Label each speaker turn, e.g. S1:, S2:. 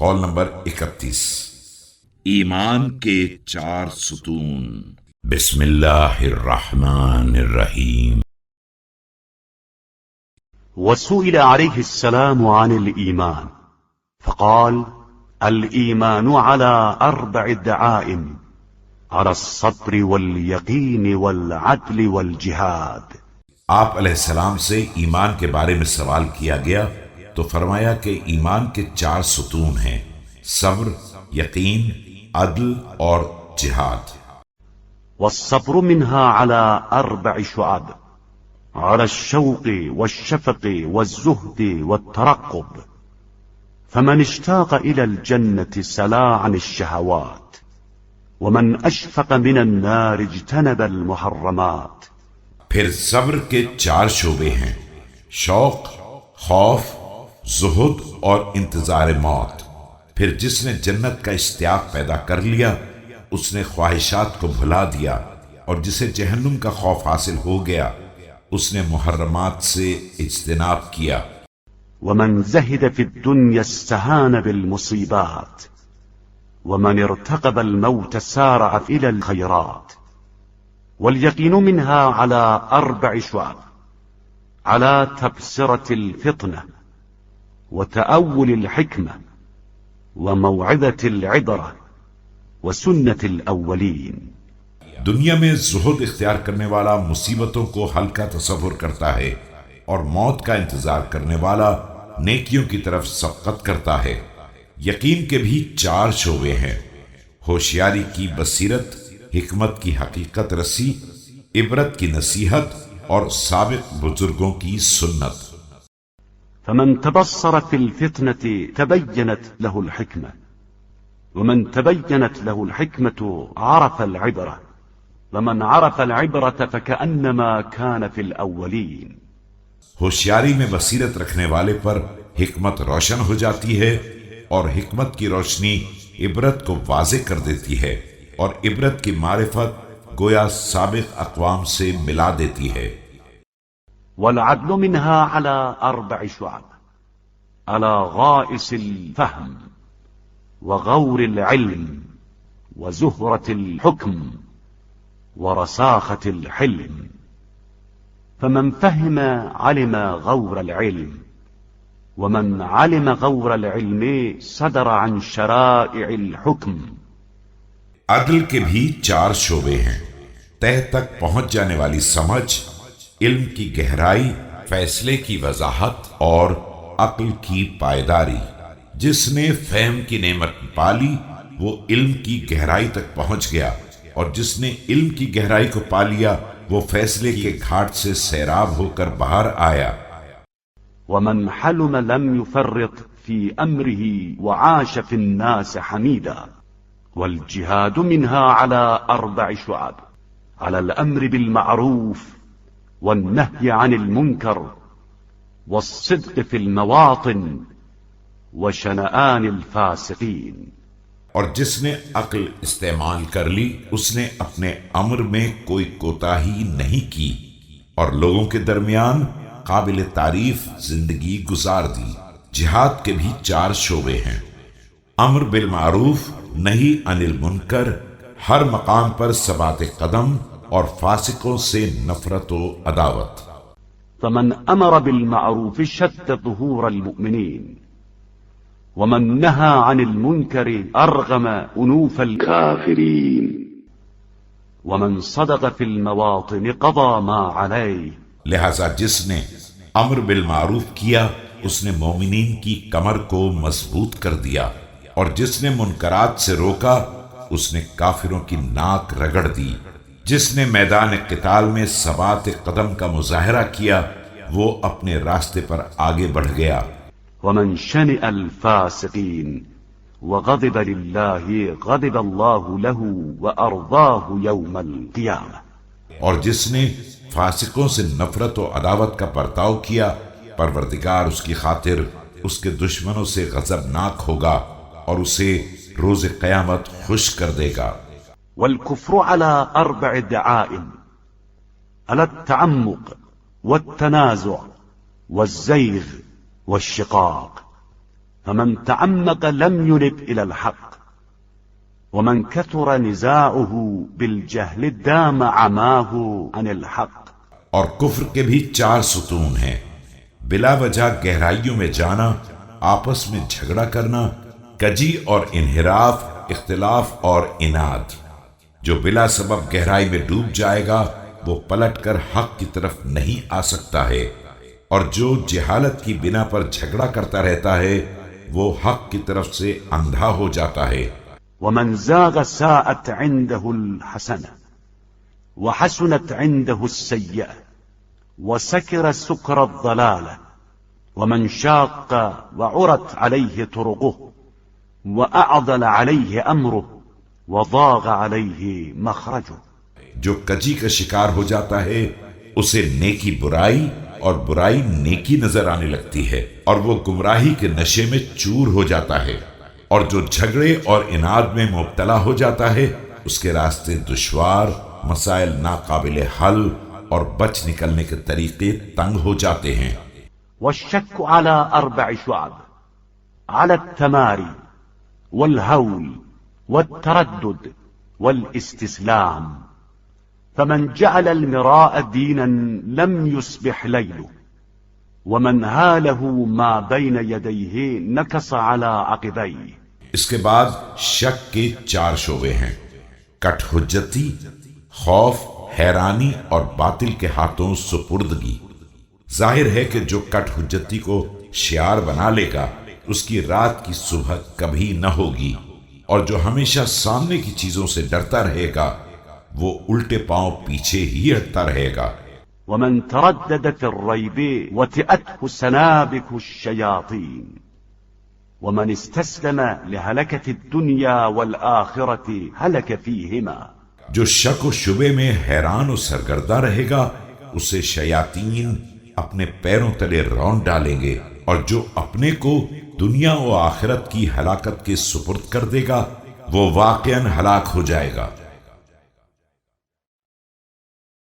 S1: قول نمبر 31۔
S2: ایمان کے 4 ستون۔
S1: بسم اللہ الرحمن الرحیم۔
S3: وسئل عليه السلام عن الإيمان فقال: الإيمان على 4 دعائم، على الصبر واليقين والعدل والجهاد۔
S1: آپ علیہ السلام سے ایمان کے بارے میں سوال کیا گیا تو فرمایا کہ ایمان کے 4 ستون ہیں: صبر، یقین، عدل اور جہاد۔
S3: والصبر منها على 4 شعب، على الشوق والشفق والزهد والترقب، فمن اشتاق إلى الجنة سلا عن الشهوات، ومن أشفق من النار اجتنب المحرمات۔
S1: پھر صبر کے 4 شعبے ہیں: شوق، خوف، زہد اور انتظار موت۔ پھر جس نے جنت کا اشتیاق پیدا کر لیا اس نے خواہشات کو بھلا دیا، اور جسے جہنم کا خوف حاصل ہو گیا اس نے محرمات سے اجتناب کیا۔
S3: ومن زهد في الدنيا استهان بالمصيبات، ومن ارتقب الموت سارع إلى الخيرات۔ واليقين منها على 4 شعب، على تبصرة الفطنة، وتأول الحكمة، وموعظة العبرة، وسنة الأولين۔
S1: دنیا میں زہد اختیار کرنے والا مصیبتوں کو ہلکا تصور کرتا ہے، اور موت کا انتظار کرنے والا نیکیوں کی طرف سبقت کرتا ہے۔ یقین کے بھی 4 شعبے ہیں: ہوشیاری کی بصیرت، حکمت کی حقیقت رسی، عبرت کی نصیحت اور سابق بزرگوں کی سنت۔
S3: فمن تبصر في الفتنة تبينت له الحكمة، ومن تبينت له الحكمة عرف العبرة، ومن عرف العبرة فكأنما كان في الأولين۔
S1: ہوشیاری میں بصیرت رکھنے والے پر حکمت روشن ہو جاتی ہے، اور حکمت کی روشنی عبرت کو واضح کر دیتی ہے، اور عبرت کی معرفت گویا سابق اقوام سے ملا دیتی ہے۔
S3: والعدل منها على 4 شعب، على غائس الفهم، وغور العلم، وزهرة الحكم، ورساخة الحلم۔ فمن فهم علم غور العلم، ومن علم غور العلم صدر عن شرائع الحكم۔
S1: عدل کے بھی 4 شعبے ہیں: تہ تک پہنچ جانے والی سمجھ، علم کی گہرائی، فیصلے کی وضاحت اور عقل کی پائیداری۔ جس نے فہم کی نعمت پالی وہ علم کی گہرائی تک پہنچ گیا، اور جس نے علم کی گہرائی کو پا لیا وہ فیصلے کے گھاٹ سے سیراب ہو کر باہر آیا۔
S3: ومن حلم لم يفرط في أمره وعاش في الناس حميدا۔ والجهاد منها على 4 شعب، على الأمر بالمعروف، والنهي عن المنكر، والصدق في المواطن، وشنآن الفاسقين۔
S1: اور جس نے عقل استعمال کر لی اس نے اپنے امر میں کوئی کوتاہی نہیں کی، اور لوگوں کے درمیان قابل تعریف زندگی گزار دی۔ جہاد کے بھی 4 شعبے ہیں: امر بالمعروف، نہی عن المنکر، ہر مقام پر ثبات قدم، اور فاسقوں سے نفرت و عداوت۔
S3: فمن امر بالمعروف شد ظهور المؤمنين، ومن نهى عن المنكر ارغم انوف الكافرين، ومن صدق في المواطن قضى ما عليه۔
S1: لہذا جس نے امر بالمعروف کیا اس نے مومنین کی کمر کو مضبوط کر دیا، اور جس نے منکرات سے روکا اس نے کافروں کی ناک رگڑ دی۔ جس نے میدان قتال میں ثبات قدم کا مظاہرہ کیا وہ اپنے راستے پر آگے بڑھ گیا۔
S3: ومن شنئ الفاسقين وغضب لله غضب الله له وأرضاه يوم القيامة۔
S1: اور جس نے فاسقوں سے نفرت و عداوت کا برتاؤ کیا پروردگار اس کی خاطر اس کے دشمنوں سے غضبناک ہوگا اور اسے روز قیامت خوش کر دے گا۔
S3: والكفر على 4 دعائم، على التعمق والتنازع والزيغ والشقاق، فمن تعمق لم ينب إلى الحق، ومن كثر نزاعه بالجهل دام عماه عن الحق۔
S1: اور کفر کے بھی 4 ستون ہیں: بلا وجہ گہرائیوں میں جانا، آپس میں جھگڑا کرنا، کجی اور انحراف، اختلاف اور اناد۔ جو بلا سبب گہرائی میں ڈوب جائے گا وہ پلٹ کر حق کی طرف نہیں آ سکتا ہے، اور جو جہالت کی بنا پر جھگڑا کرتا رہتا ہے وہ حق کی طرف سے اندھا ہو جاتا ہے۔
S3: ومن زاغ ساءت عنده الحسنة وحسنت عنده السيئة وسكر سكر الضلالة، ومن شاق وعرت عليه طرقه وأعضل عليه أمره وضاغ عليه مخرجه۔
S1: جو کجی کا شکار ہو جاتا ہے اسے نیکی برائی اور برائی نیکی نظر آنے لگتی ہے، اور وہ گمراہی کے نشے میں چور ہو جاتا ہے، اور جو جھگڑے اور اناد میں مبتلا ہو جاتا ہے اس کے راستے دشوار، مسائل ناقابل حل اور بچ نکلنے کے طریقے تنگ ہو جاتے ہیں۔
S3: والشك على 4 شعب: على التماري والهول والتردد والاستسلام، فمن جعل المراء دينا لم يصبح ليله، ومن هاله ما بين يديه نكص على عقبيه۔
S1: اس کے بعد شک کے 4 شعبے ہیں: کٹ حجتی، خوف، حیرانی اور باطل کے ہاتھوں سپردگی۔ ظاہر ہے کہ جو کٹ حجتی کو شعار بنا لے گا اس کی رات کی صبح کبھی نہ ہوگی، اور جو ہمیشہ سامنے کی چیزوں سے ڈرتا رہے گا وہ الٹے پاؤں پیچھے ہی ہٹتا رہے گا۔
S3: ومن تردد في الريب وطئته سنابك الشياطين، ومن استسلم لهلكة الدنيا والآخرة هلك فيهما۔
S1: جو شک و شبے میں حیران و سرگردہ رہے گا اسے شیاطین اپنے پیروں تلے رون ڈالیں گے، اور جو اپنے کو دنیا و آخرت کی ہلاکت کے سپرد کر دے گا وہ واقعاً ہلاک ہو جائے گا۔